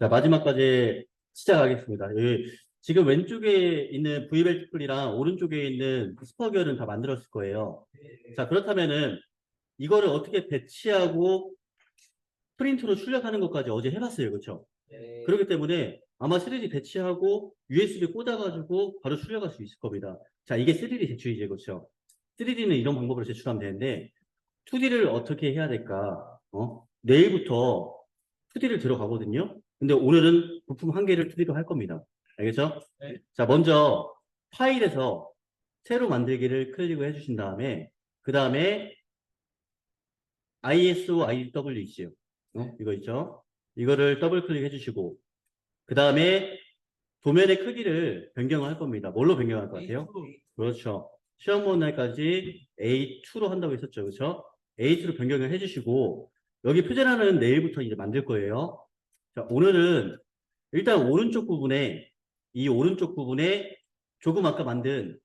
자, 마지막까지 시작하겠습니다. 지금 왼쪽에 있는 V벨트 풀이랑 오른쪽에 있는 스퍼기어는 다 만들었을 거예요. 자, 그렇다면은 이거를 어떻게 배치하고 프린트로 출력하는 것까지 어제 해봤어요. 그렇죠? 그렇기 때문에 아마 3D 배치하고 USB 꽂아가지고 바로 출력할 수 있을 겁니다. 자, 이게 3D 제출이죠. 그렇죠? 3D는 이런 방법으로 제출하면 되는데 2D를 어떻게 해야 될까? 내일부터 2D를 들어가거든요. 근데 오늘은 부품 한 개를 2D로 할 겁니다. 알겠죠? 네. 자, 먼저 파일에서 새로 만들기를 클릭을 해주신 다음에 그 다음에 ISO IW 있어요. 이거 있죠? 이거를 더블 클릭해 주시고 그 다음에 도면의 크기를 변경을 할 겁니다. 뭘로 변경할 것 같아요? 그렇죠. 시험 본 날까지 A2로 한다고 했었죠. 그렇죠? A2로 변경을 해주시고 여기 표준화는 내일부터 이제 만들 거예요. 자, 오늘은 일단 오른쪽 부분에 이 오른쪽 부분에 조금 아까 만든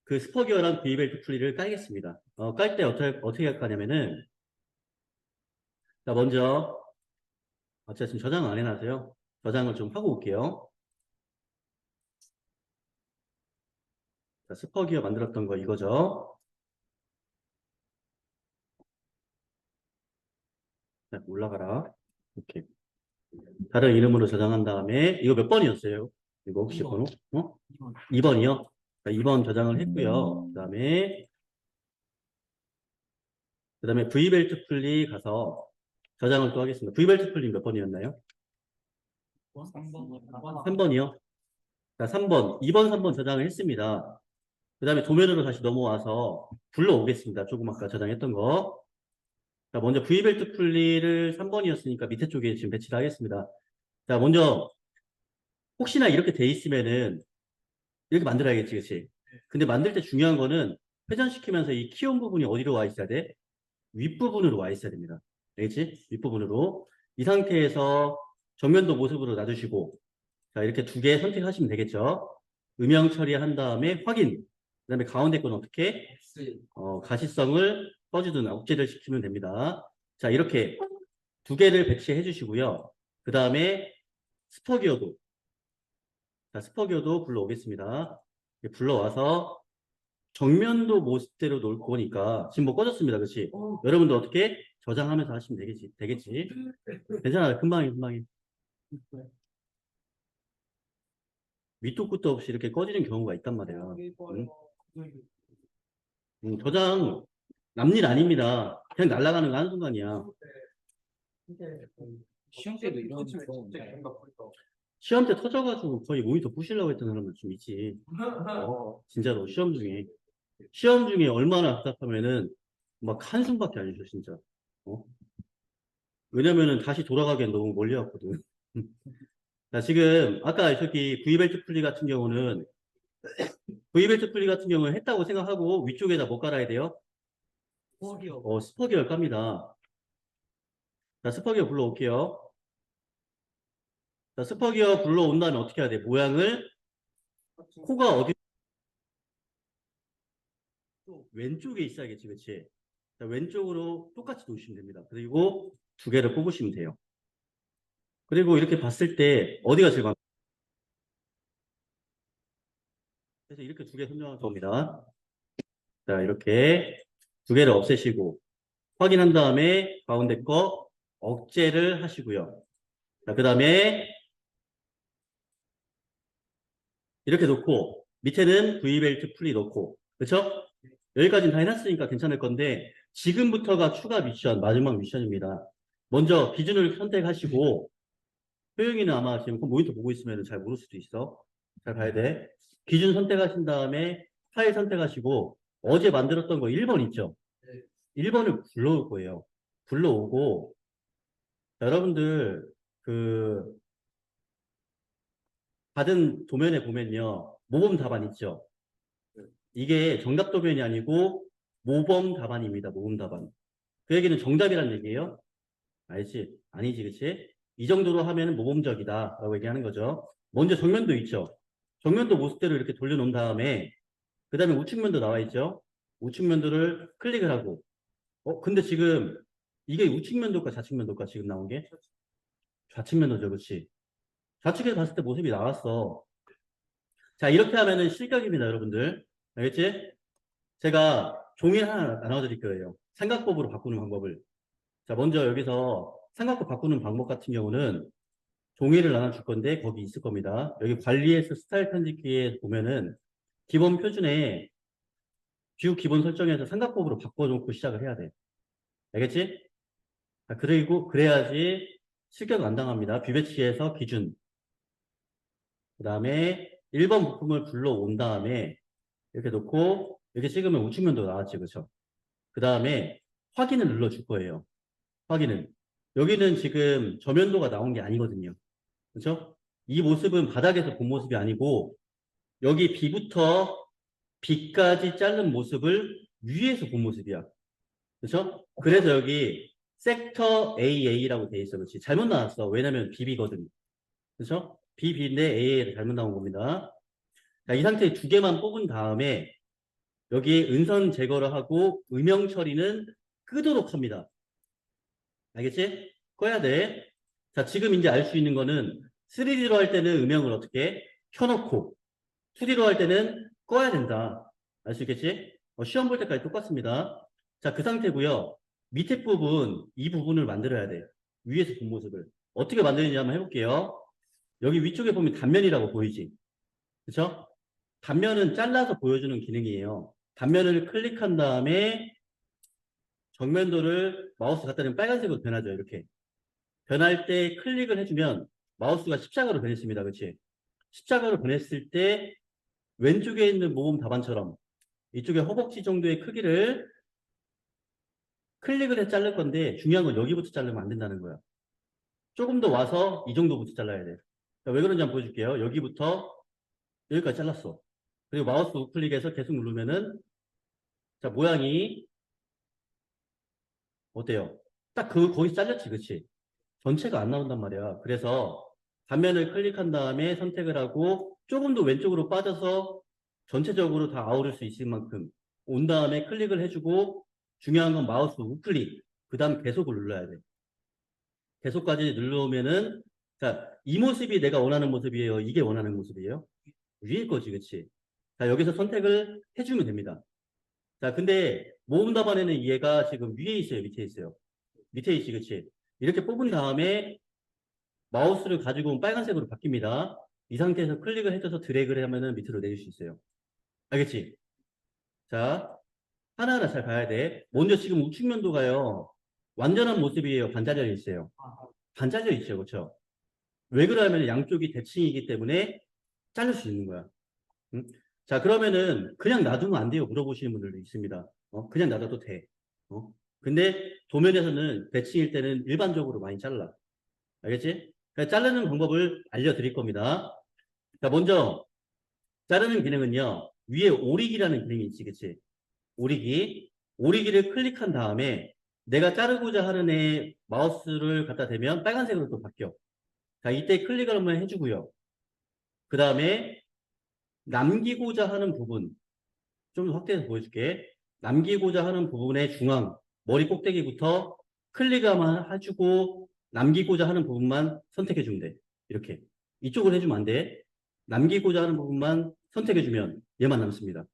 그 스퍼기어랑 V벨트 풀리를 깔겠습니다. 깔 때 어떻게 할 거냐면은 자, 먼저 제가 지금 저장을 안 해놔서요. 저장을 좀 하고 올게요. 자, 스퍼기어 만들었던 거 이거죠. 자, 올라가라. 이렇게. 다른 이름으로 저장한 다음에 이거 몇 번이었어요? 이거 혹시 2번. 번호? 2번이요? 자, 2번 저장을 했고요. 그 다음에 V벨트 풀리 가서 저장을 또 하겠습니다. V벨트 풀리 몇 번이었나요? 3번이요? 자, 3번. 2번, 3번 저장을 했습니다. 그 다음에 도면으로 다시 넘어와서 불러오겠습니다. 조금 아까 저장했던 거. 자, 먼저 V벨트 풀리를 3번이었으니까 밑에 쪽에 지금 배치를 하겠습니다. 자, 먼저 혹시나 이렇게 돼 있으면은 이렇게 만들어야겠지, 그치? 근데 만들 때 중요한 거는 회전시키면서 이 키온 부분이 어디로 와 있어야 돼? 윗부분으로 와 있어야 됩니다. 알겠지? 윗부분으로. 이 상태에서 정면도 모습으로 놔두시고 자, 이렇게 두 개 선택하시면 되겠죠? 음영 처리한 다음에 확인. 그 다음에 가운데 건 어떻게? 가시성을 꺼주든 억제를 시키면 됩니다. 자, 이렇게 두 개를 배치해 주시고요. 그 다음에 스퍼기어도. 자, 스퍼기어도 불러오겠습니다. 불러와서 정면도 모습대로 놓을 거니까 지금 뭐 꺼졌습니다. 그렇지? 여러분도 어떻게 저장하면서 하시면 되겠지? 괜찮아요. 금방이. 밑도 끝도 없이 이렇게 꺼지는 경우가 있단 말이에요. 저장 남일 아닙니다. 그냥 날아가는 거 하는 순간이야. 시험 때도 이런 시험 때 터져가지고 거의 모니터 부시려고 했던 사람들 좀 있지. 진짜로 시험 중에 얼마나 답답하면은 막 한숨밖에 안 쉬어 진짜. 왜냐면은 다시 돌아가기엔 너무 멀리 왔거든. 자, 지금 아까 저기 V벨트 풀리 같은 경우는 V벨트 풀리 같은 경우는 했다고 생각하고 위쪽에다 뭐 깔아야 돼요? 스퍼기어 깝니다. 자, 스퍼기어 불러올게요. 자, 스퍼기어 불러온 다음에 어떻게 해야 돼? 모양을 코가 어디 왼쪽에 있어야겠지, 그치? 자, 왼쪽으로 똑같이 놓으시면 됩니다. 그리고 두 개를 뽑으시면 돼요. 그리고 이렇게 봤을 때 어디가 제일 그래서 이렇게 두 개 선정할 겁니다. 자, 이렇게 두 개를 없애시고 확인한 다음에 가운데 거 억제를 하시고요. 자, 그 다음에 이렇게 놓고 밑에는 V벨트 풀리 놓고 그렇죠? 여기까지는 다 해놨으니까 괜찮을 건데 지금부터가 추가 미션, 마지막 미션입니다. 먼저 기준을 선택하시고 효영이는 아마 지금 모니터 보고 있으면 잘 모를 수도 있어. 잘 봐야 돼. 기준 선택하신 다음에 파일 선택하시고 어제 만들었던 거 1번 있죠? 1번을 불러올 거예요. 불러오고 여러분들 그 받은 도면에 보면요. 모범 답안 있죠? 이게 정답 도면이 아니고 모범 답안입니다. 모범 답안. 그 얘기는 정답이란 얘기예요. 알지? 아니지, 그치? 이 정도로 하면 모범적이다 라고 얘기하는 거죠. 먼저 정면도 있죠. 정면도 모습대로 이렇게 돌려놓은 다음에 그 다음에 우측면도 나와 있죠. 우측면도를 클릭을 하고 근데 지금 이게 우측면도과 좌측면도과 지금 나온 게 좌측면도죠, 그렇지? 좌측에서 봤을 때 모습이 나왔어. 자, 이렇게 하면은 실격입니다, 여러분들. 알겠지? 제가 종이 하나 나눠드릴 거예요. 삼각법으로 바꾸는 방법을. 자, 먼저 여기서 삼각법 바꾸는 방법 같은 경우는 종이를 나눠줄 건데 거기 있을 겁니다. 여기 관리에서 스타일 편집기에 보면은 기본 표준에 뷰 기본 설정에서 삼각법으로 바꿔놓고 시작을 해야 돼. 알겠지? 자, 그리고 그래야지 실격 안 당합니다. 뷰 배치에서 기준. 그 다음에 1번 부품을 불러온 다음에 이렇게 놓고 이렇게 찍으면 우측면도 나왔지, 그렇죠? 그 다음에 확인을 눌러줄 거예요. 확인을. 여기는 지금 저면도가 나온 게 아니거든요. 그렇죠? 이 모습은 바닥에서 본 모습이 아니고 여기 B부터 B까지 자른 모습을 위에서 본 모습이야. 그렇죠? 그래서 여기 섹터 AA라고 돼 있어. 그렇지? 잘못 나왔어. 왜냐면 BB거든. 그렇죠? BB인데 AA를 잘못 나온 겁니다. 자, 이 상태에 두 개만 뽑은 다음에 여기 은선 제거를 하고 음영 처리는 끄도록 합니다. 알겠지? 꺼야 돼. 자, 지금 이제 알 수 있는 거는 3D로 할 때는 음영을 어떻게 켜놓고 2D로 할 때는 꺼야 된다. 알 수 있겠지? 시험 볼 때까지 똑같습니다. 자, 그 상태고요. 밑에 부분, 이 부분을 만들어야 돼. 위에서 본 모습을. 어떻게 만드는지 한번 해볼게요. 여기 위쪽에 보면 단면이라고 보이지? 그쵸? 단면은 잘라서 보여주는 기능이에요. 단면을 클릭한 다음에 정면도를 마우스 갖다 대면 빨간색으로 변하죠. 이렇게. 변할 때 클릭을 해주면 마우스가 십자가로 변했습니다. 그치? 십자가로 변했을 때 왼쪽에 있는 모범 답안처럼 이쪽에 허벅지 정도의 크기를 클릭을 해서 자를 건데 중요한 건 여기부터 자르면 안 된다는 거야. 조금 더 와서 이 정도부터 잘라야 돼. 자, 왜 그런지 한번 보여줄게요. 여기부터 여기까지 잘랐어. 그리고 마우스 우클릭해서 계속 누르면은 자, 모양이 어때요? 딱 거기서 잘렸지, 그치? 전체가 안 나온단 말이야. 그래서 단면을 클릭한 다음에 선택을 하고 조금 더 왼쪽으로 빠져서 전체적으로 다 아우를 수 있을 만큼 온 다음에 클릭을 해주고 중요한 건 마우스 우클릭 그 다음 계속을 눌러야 돼. 계속까지 누르면은 자, 이 모습이 내가 원하는 모습이에요. 이게 원하는 모습이에요. 위에 거지, 그치? 자, 여기서 선택을 해주면 됩니다. 자, 근데 모음 답안에는 얘가 지금 위에 있어요, 밑에 있어요? 밑에 있지, 그치? 이렇게 뽑은 다음에 마우스를 가지고 오면 빨간색으로 바뀝니다. 이 상태에서 클릭을 해줘서 드래그를 하면은 밑으로 내릴 수 있어요. 알겠지? 자, 하나하나 잘 봐야 돼. 먼저 지금 우측면도가요. 완전한 모습이에요. 반잘려 있어요. 반잘려 있죠. 그렇죠? 왜 그러냐면 양쪽이 대칭이기 때문에 자를 수 있는 거야. 응? 자, 그러면은 그냥 놔두면 안 돼요. 물어보시는 분들도 있습니다. 그냥 놔둬도 돼. 근데 도면에서는 대칭일 때는 일반적으로 많이 잘라. 알겠지? 그러니까 자르는 방법을 알려드릴 겁니다. 자, 먼저 자르는 기능은요. 위에 오리기라는 기능이 있지, 그치? 오리기. 오리기를 클릭한 다음에 내가 자르고자 하는 애 마우스를 갖다 대면 빨간색으로 또 바뀌어. 자, 이때 클릭을 한번 해주고요. 그 다음에 남기고자 하는 부분, 좀 더 확대해서 보여줄게. 남기고자 하는 부분의 중앙, 머리 꼭대기부터 클릭을 한번 해주고 남기고자 하는 부분만 선택해주면 돼. 이렇게. 이쪽을 해주면 안 돼. 남기고자 하는 부분만 선택해주면 얘만 남습니다.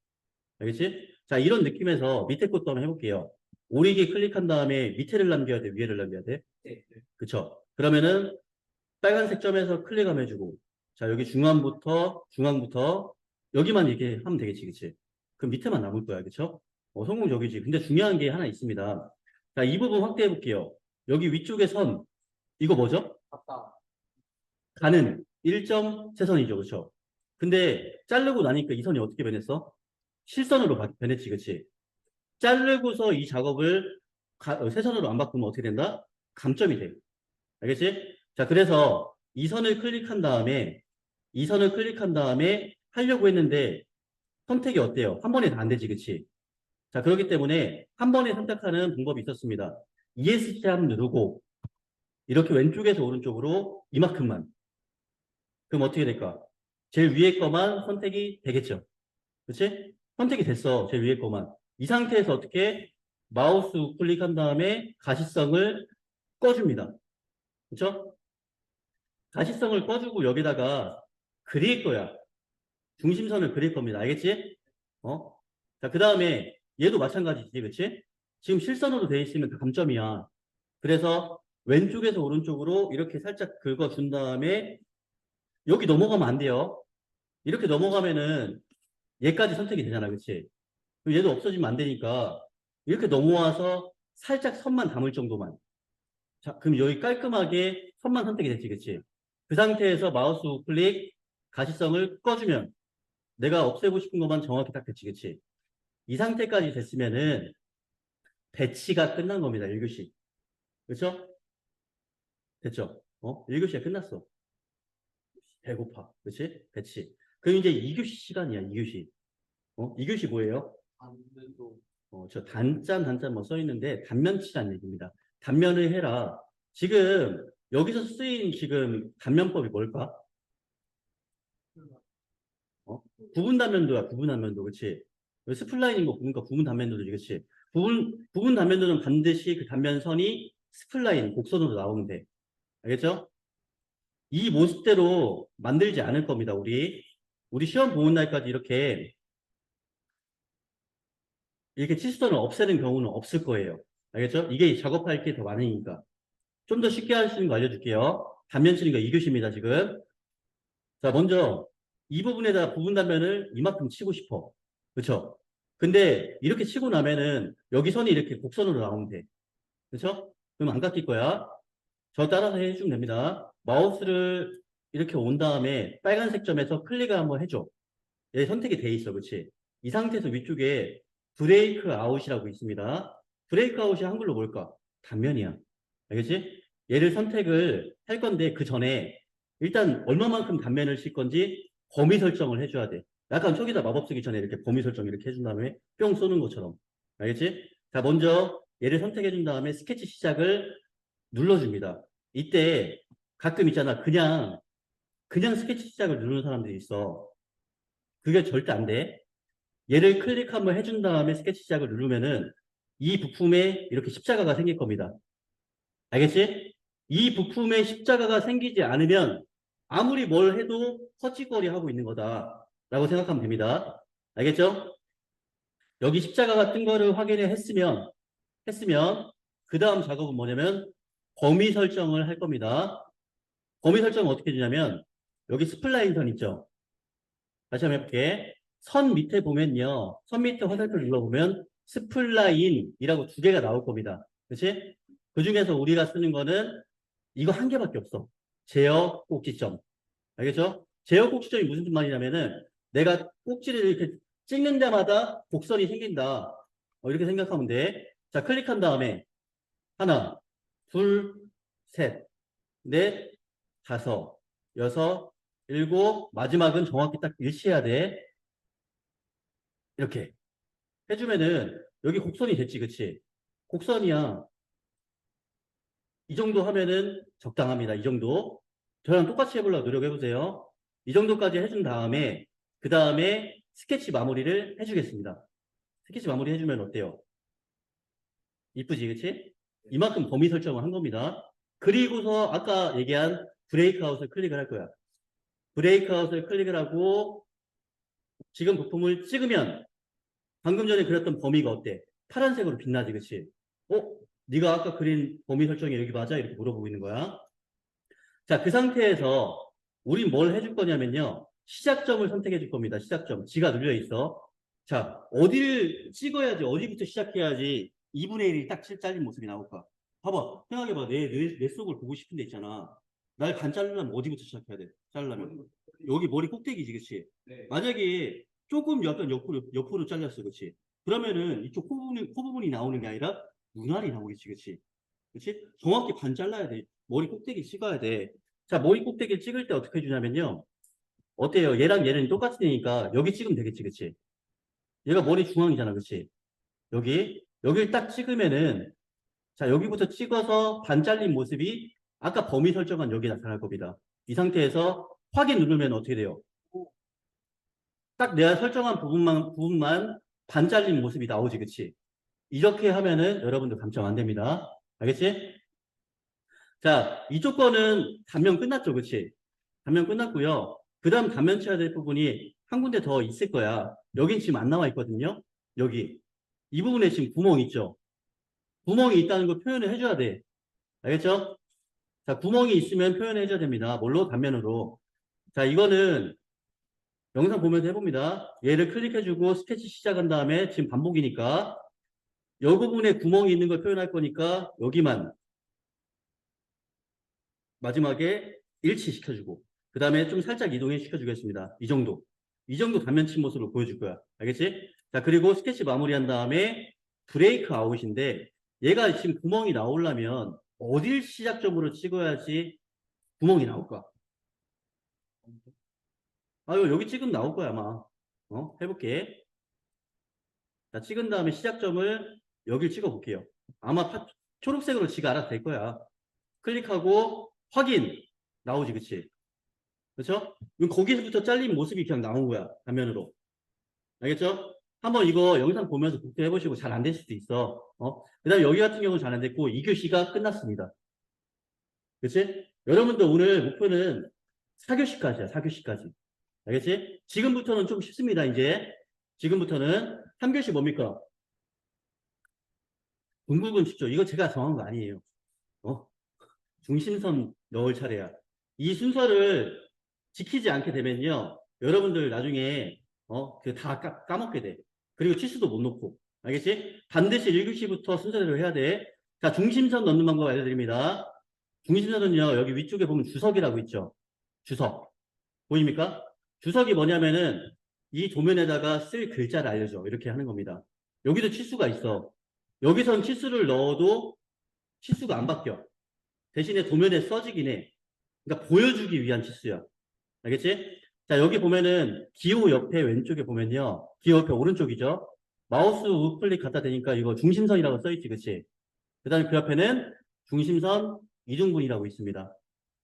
알겠지? 자, 이런 느낌에서 밑에 것도 한번 해볼게요. 오리기 클릭한 다음에 밑에를 남겨야 돼, 위에를 남겨야 돼? 네. 그쵸? 그러면은 빨간색 점에서 클릭하면 해주고, 자, 여기 중앙부터, 여기만 이렇게 하면 되겠지, 그치? 그럼 밑에만 남을 거야, 그쵸? 성공적이지. 근데 중요한 게 하나 있습니다. 자, 이 부분 확대해 볼게요. 여기 위쪽에 선, 이거 뭐죠? 맞다. 가는 1.7선이죠, 그쵸? 근데 자르고 나니까 이 선이 어떻게 변했어? 실선으로 변했지, 그치? 자르고서 이 작업을 세선으로 안 바꾸면 어떻게 된다? 감점이 돼. 알겠지? 자, 그래서 이 선을 클릭한 다음에 하려고 했는데 선택이 어때요? 한 번에 다 안 되지, 그치? 자, 그렇기 때문에 한 번에 선택하는 방법이 있었습니다. ESC 누르고 이렇게 왼쪽에서 오른쪽으로 이만큼만. 그럼 어떻게 될까? 제일 위에 거만 선택이 되겠죠? 그치? 선택이 됐어. 제일 위에 거만. 이 상태에서 어떻게 마우스 우클릭한 다음에 가시성을 꺼줍니다. 그쵸? 가시성을 꺼주고 여기다가 그릴 거야. 중심선을 그릴 겁니다. 알겠지? 자, 그 다음에 얘도 마찬가지지, 그치? 지금 실선으로 돼 있으면 다 감점이야. 그래서 왼쪽에서 오른쪽으로 이렇게 살짝 긁어준 다음에 여기 넘어가면 안 돼요. 이렇게 넘어가면은 얘까지 선택이 되잖아, 그치? 그럼 얘도 없어지면 안 되니까 이렇게 넘어와서 살짝 선만 담을 정도만. 자, 그럼 여기 깔끔하게 선만 선택이 됐지, 그치? 그 상태에서 마우스 우클릭 가시성을 꺼주면 내가 없애고 싶은 것만 정확히 딱 됐지, 그치? 이 상태까지 됐으면은 배치가 끝난 겁니다, 1교시. 그렇죠? 됐죠? 1교시가 끝났어. 배고파. 그치? 배치. 그럼 이제 2교시 시간이야, 2교시. 2교시 뭐예요? 저 단짠 뭐 써있는데 단면치란 얘기입니다. 단면을 해라. 지금 여기서 쓰인 지금 단면법이 뭘까? 부분 단면도야, 부분 단면도. 그치? 스플라인인 거 보니까 부분 단면도지, 그치? 부분 단면도는 반드시 그 단면선이 스플라인, 곡선으로 나오면 돼. 알겠죠? 이 모습대로 만들지 않을 겁니다, 우리 시험 보는 날까지 이렇게 치수선을 없애는 경우는 없을 거예요. 알겠죠? 이게 작업할 게 더 많으니까. 좀 더 쉽게 할 수 있는 거 알려줄게요. 단면 치는 거 2교시입니다, 지금. 자, 먼저 이 부분에다 부분 단면을 이만큼 치고 싶어. 그쵸? 근데 이렇게 치고 나면은 여기 선이 이렇게 곡선으로 나오면 돼. 그쵸? 그럼 안 깎일 거야. 저 따라서 해주면 됩니다. 마우스를 이렇게 온 다음에 빨간색 점에서 클릭을 한번 해줘. 얘 선택이 돼 있어. 그치? 이 상태에서 위쪽에 브레이크 아웃이라고 있습니다. 브레이크 아웃이 한글로 뭘까? 단면이야. 알겠지? 얘를 선택을 할 건데 그 전에 일단 얼마만큼 단면을 칠 건지 범위 설정을 해줘야 돼. 약간 저기다 마법 쓰기 전에 이렇게 범위 설정 이렇게 해준 다음에 뿅 쏘는 것처럼. 알겠지? 자, 먼저 얘를 선택해준 다음에 스케치 시작을 눌러줍니다. 이때 가끔 있잖아. 그냥 스케치 시작을 누르는 사람들이 있어. 그게 절대 안 돼. 얘를 클릭 한번 해준 다음에 스케치 시작을 누르면은 이 부품에 이렇게 십자가가 생길 겁니다. 알겠지? 이 부품에 십자가가 생기지 않으면 아무리 뭘 해도 헛짓거리 하고 있는 거다 라고 생각하면 됩니다. 알겠죠? 여기 십자가가 뜬 거를 확인을 했으면 그 다음 작업은 뭐냐면 범위 설정을 할 겁니다. 범위 설정은 어떻게 되냐면 여기 스플라인 선 있죠? 다시 한번 해볼게. 선 밑에 보면요. 선 밑에 화살표 눌러보면 스플라인이라고 두 개가 나올 겁니다. 그치? 그 중에서 우리가 쓰는 거는 이거 한 개밖에 없어. 제어 꼭지점. 알겠죠? 제어 꼭지점이 무슨 말이냐면은 내가 꼭지를 이렇게 찍는 데마다 곡선이 생긴다. 이렇게 생각하면 돼. 자, 클릭한 다음에 하나, 둘, 셋, 넷, 다섯, 여섯, 일곱, 마지막은 정확히 딱 일치해야 돼. 이렇게 해주면은 여기 곡선이 됐지, 그치? 곡선이야. 이 정도 하면은 적당합니다. 이 정도. 저랑 똑같이 해보려고 노력해보세요. 이 정도까지 해준 다음에 그 다음에 스케치 마무리를 해주겠습니다. 스케치 마무리 해주면 어때요? 이쁘지, 그치? 이만큼 범위 설정을 한 겁니다. 그리고서 아까 얘기한 브레이크아웃을 클릭을 할 거야. 브레이크아웃을 클릭을 하고 지금 부품을 찍으면 방금 전에 그렸던 범위가 어때? 파란색으로 빛나지, 그치? 네가 아까 그린 범위 설정이 여기 맞아? 이렇게 물어보고 있는 거야. 자, 그 상태에서 우린 뭘 해줄 거냐면요. 시작점을 선택해 줄 겁니다. 시작점. 지가 눌려 있어. 자, 어디를 찍어야지, 어디부터 시작해야지 2분의 1이 딱 잘린 모습이 나올까? 봐봐. 생각해봐. 내 속을 보고 싶은 데 있잖아. 날 반 자르려면 어디부터 시작해야 돼? 자르려면. 여기 머리 꼭대기지, 그치? 네. 만약에 조금 약간 옆으로 잘렸어, 그치? 그러면은 이쪽 코 부분이 나오는 게 아니라 눈알이 나오겠지, 그치? 그치? 정확히 반 잘라야 돼. 머리 꼭대기 찍어야 돼. 자, 머리 꼭대기 찍을 때 어떻게 해주냐면요. 어때요? 얘랑 얘는 똑같으니까 여기 찍으면 되겠지, 그치? 얘가 머리 중앙이잖아, 그치? 여기를 딱 찍으면은, 자, 여기부터 찍어서 반 잘린 모습이 아까 범위 설정한 여기에 나타날 겁니다. 이 상태에서 확인 누르면 어떻게 돼요? 딱 내가 설정한 부분만 반 잘린 모습이 나오지, 그치? 이렇게 하면은 여러분들 감점 안 됩니다. 알겠지? 자, 이쪽 거는 단면 끝났죠, 그치? 단면 끝났고요. 그 다음 단면 쳐야 될 부분이 한 군데 더 있을 거야. 여긴 지금 안 나와 있거든요. 여기. 이 부분에 지금 구멍 있죠? 구멍이 있다는 걸 표현을 해줘야 돼. 알겠죠? 자, 구멍이 있으면 표현해줘야 됩니다. 뭘로? 단면으로. 자, 이거는 영상 보면서 해봅니다. 얘를 클릭해주고 스케치 시작한 다음에 지금 반복이니까 이 부분에 구멍이 있는 걸 표현할 거니까 여기만 마지막에 일치시켜주고 그 다음에 좀 살짝 이동해 시켜주겠습니다. 이 정도. 이 정도 단면 친 모습으로 보여줄 거야. 알겠지? 자, 그리고 스케치 마무리한 다음에 브레이크 아웃인데 얘가 지금 구멍이 나오려면 어딜 시작점으로 찍어야지 구멍이 나올까? 아유, 여기 찍으면 나올 거야, 아마. 해볼게. 자, 찍은 다음에 시작점을 여길 찍어 볼게요. 아마 초록색으로 지가 알아서 될 거야. 클릭하고 확인. 나오지, 그치? 그렇죠? 거기서부터 잘린 모습이 그냥 나온 거야. 화면으로. 알겠죠? 한번 이거 영상 보면서 복습해 보시고 잘 안 될 수도 있어. 그 다음에 여기 같은 경우는 잘 안 됐고 2교시가 끝났습니다. 그치? 여러분들 오늘 목표는 4교시까지야. 4교시까지. 알겠지? 지금부터는 좀 쉽습니다. 이제 지금부터는 3교시 뭡니까? 궁극은 쉽죠. 이거 제가 정한 거 아니에요. 중심선 넣을 차례야. 이 순서를 지키지 않게 되면요. 여러분들 나중에 다 까먹게 돼. 그리고 치수도 못 놓고. 알겠지? 반드시 1교시부터 순서대로 해야 돼. 자, 중심선 넣는 방법 알려드립니다. 중심선은요. 여기 위쪽에 보면 주석이라고 있죠. 주석. 보입니까? 주석이 뭐냐면은 이 도면에다가 쓸 글자를 알려줘. 이렇게 하는 겁니다. 여기도 치수가 있어. 여기선 치수를 넣어도 치수가 안 바뀌어. 대신에 도면에 써지긴 해. 그러니까 보여주기 위한 치수야. 알겠지? 자, 여기 보면은 기호 옆에 왼쪽에 보면요. 기호 옆에 오른쪽이죠. 마우스 우클릭 갖다 대니까 이거 중심선이라고 써있지, 그치? 그 다음에 그 옆에는 중심선 이등분이라고 있습니다.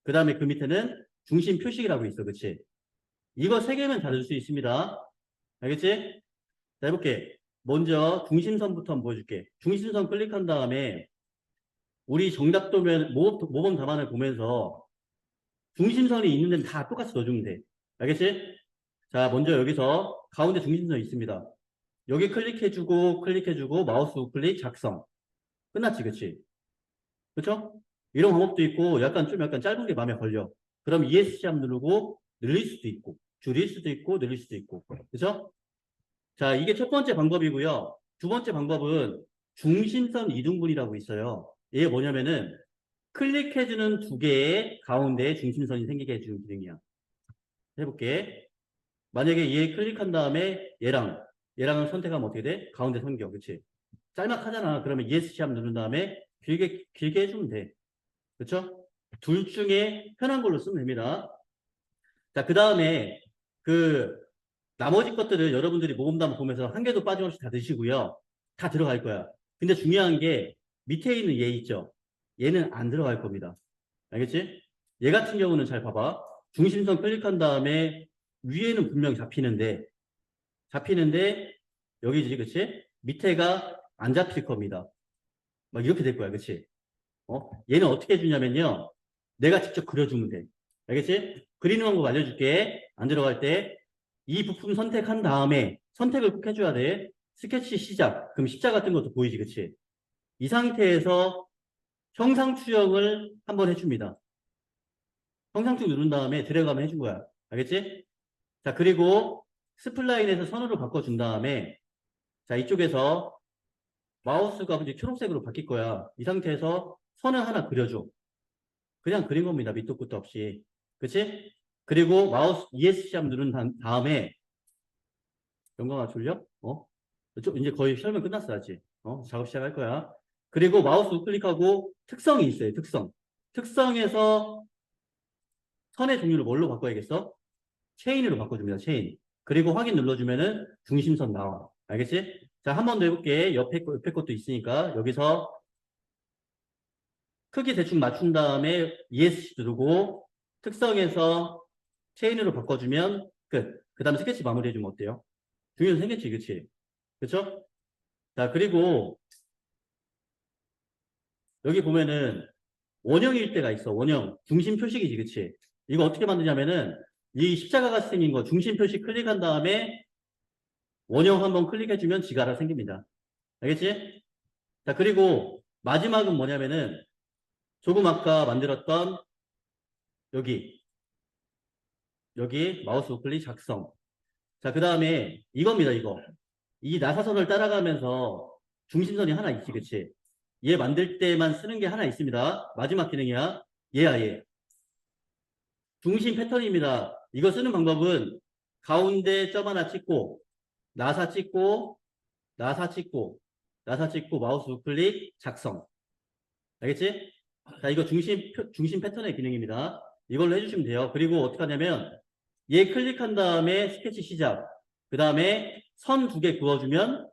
그 다음에 그 밑에는 중심 표식이라고 있어, 그치? 이거 세 개면 다 넣을 수 있습니다. 알겠지? 자, 해볼게. 먼저 중심선부터 한번 보여줄게. 중심선 클릭한 다음에 우리 정답 도면 모범 답안을 보면서 중심선이 있는 데는 다 똑같이 넣어주면 돼. 알겠지? 자, 먼저 여기서 가운데 중심선 있습니다. 여기 클릭해주고 마우스 우클릭 작성. 끝났지, 그치? 그쵸? 이런 방법도 있고 약간 짧은 게 마음에 걸려. 그럼 ESC 함 누르고 늘릴 수도 있고 줄일 수도 있고 늘릴 수도 있고. 그쵸? 자, 이게 첫 번째 방법이고요. 두 번째 방법은 중심선 이등분이라고 있어요. 이게 뭐냐면은 클릭해주는 두 개의 가운데에 중심선이 생기게 해주는 기능이야. 해볼게. 만약에 얘 클릭한 다음에 얘랑을 선택하면 어떻게 돼? 가운데 선겨. 그치? 짤막하잖아. 그러면 ESC 함 누른 다음에 길게 해주면 돼. 그쵸? 둘 중에 편한 걸로 쓰면 됩니다. 자, 그 다음에 나머지 것들을 여러분들이 모범답 보면서 한 개도 빠짐없이 다 드시고요. 다 들어갈 거야. 근데 중요한 게 밑에 있는 얘 있죠? 얘는 안 들어갈 겁니다. 알겠지? 얘 같은 경우는 잘 봐봐. 중심선 클릭한 다음에 위에는 분명 잡히는데 여기지, 그치? 밑에가 안 잡힐 겁니다. 막 이렇게 될 거야, 그치? 얘는 어떻게 해주냐면요. 내가 직접 그려주면 돼. 알겠지? 그리는 방법 알려줄게. 안 들어갈 때. 이 부품 선택한 다음에 선택을 꼭 해줘야 돼. 스케치 시작. 그럼 십자 같은 것도 보이지, 그치? 이 상태에서 형상 추형을 한번 해줍니다. 형상 추형 누른 다음에 드래그하면 해준 거야. 알겠지? 자, 그리고 스플라인에서 선으로 바꿔준 다음에 자, 이쪽에서 마우스가 이제 초록색으로 바뀔 거야. 이 상태에서 선을 하나 그려줘. 그냥 그린 겁니다. 밑도 끝도 없이. 그치? 그리고 마우스 ESC 함 누른 다음에 영광아 졸려? 이제 거의 설명 끝났어, 아직. 작업 시작할 거야. 그리고 마우스 우클릭하고 특성이 있어요, 특성. 특성에서 선의 종류를 뭘로 바꿔야겠어? 체인으로 바꿔줍니다, 체인. 그리고 확인 눌러주면은 중심선 나와. 알겠지? 자, 한 번 더 해볼게. 옆에 것도 있으니까. 여기서 크기 대충 맞춘 다음에 ESC 누르고 특성에서 체인으로 바꿔주면 끝. 그 다음에 스케치 마무리해주면 어때요? 중요한 생겼지, 그치? 그쵸? 자, 그리고 여기 보면은 원형일 때가 있어. 원형. 중심 표식이지, 그치? 이거 어떻게 만드냐면은 이 십자가가 생긴 거 중심 표식 클릭한 다음에 원형 한번 클릭해주면 지가 알아 생깁니다. 알겠지? 자, 그리고 마지막은 뭐냐면은 조금 아까 만들었던 여기 마우스 우클릭 작성. 자, 그 다음에 이겁니다, 이거. 이 나사선을 따라가면서 중심선이 하나 있지, 그치? 얘 만들 때만 쓰는 게 하나 있습니다. 마지막 기능이야. 얘야, 얘. 중심 패턴입니다. 이거 쓰는 방법은 가운데 점 하나 찍고, 나사 찍고, 나사 찍고, 나사 찍고, 마우스 우클릭 작성. 알겠지? 자, 이거 중심 패턴의 기능입니다. 이걸로 해주시면 돼요. 그리고 어떻게 하냐면, 얘 클릭한 다음에 스케치 시작. 그 다음에 선 2개 그어주면,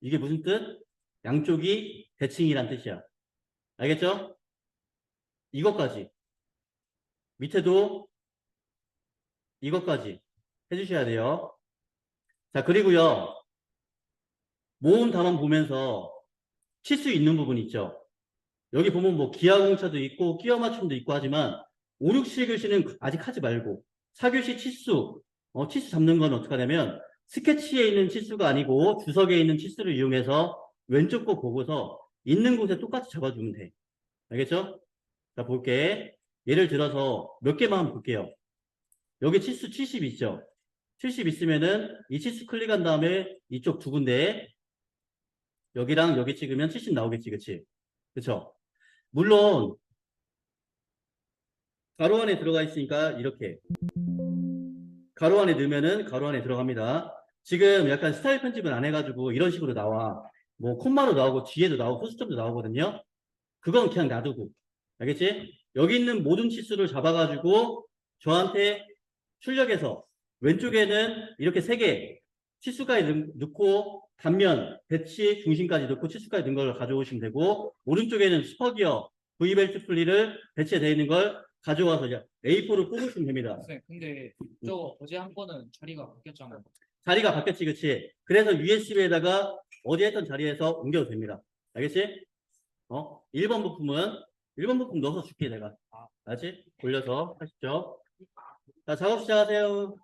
이게 무슨 뜻? 양쪽이 대칭이란 뜻이야. 알겠죠? 이것까지. 밑에도 이것까지 해주셔야 돼요. 자, 그리고요. 모음 답안 보면서 치수 있는 부분 있죠? 여기 보면 뭐 기하공차도 있고 끼워 맞춤도 있고 하지만 5, 6, 7교시는 아직 하지 말고 4교시 치수, 치수 잡는 건 어떻게 하냐면 스케치에 있는 치수가 아니고 주석에 있는 치수를 이용해서 왼쪽 거 보고서 있는 곳에 똑같이 잡아주면 돼. 알겠죠? 자, 볼게. 예를 들어서 몇 개만 한번 볼게요. 여기 치수 70 있죠? 70 있으면은 이 치수 클릭한 다음에 이쪽 2군데 여기랑 여기 찍으면 70 나오겠지, 그치? 그쵸? 물론 가로 안에 들어가 있으니까 이렇게 가로 안에 넣으면은 가로 안에 들어갑니다. 지금 약간 스타일 편집은 안 해가지고 이런 식으로 나와. 뭐 콤마로 나오고 뒤에도 나오고 소수점도 나오거든요. 그건 그냥 놔두고. 알겠지? 여기 있는 모든 치수를 잡아가지고 저한테 출력해서 왼쪽에는 이렇게 3개 치수까지 넣고 단면, 배치, 중심까지 넣고 치수까지 넣은 걸 가져오시면 되고 오른쪽에는 슈퍼기어, V벨트 풀리를 배치되어 있는 걸 가져와서 이제 A4를 뽑으시면 됩니다. 네, 근데 저 어제 한 거는 자리가 바뀌었잖아요. 자리가 바뀌었지, 그치? 그래서 USB에다가 어디 했던 자리에서 옮겨도 됩니다. 알겠지? 1번 부품 넣어서 줄게, 내가. 알지? 돌려서 하시죠. 자, 작업 시작하세요.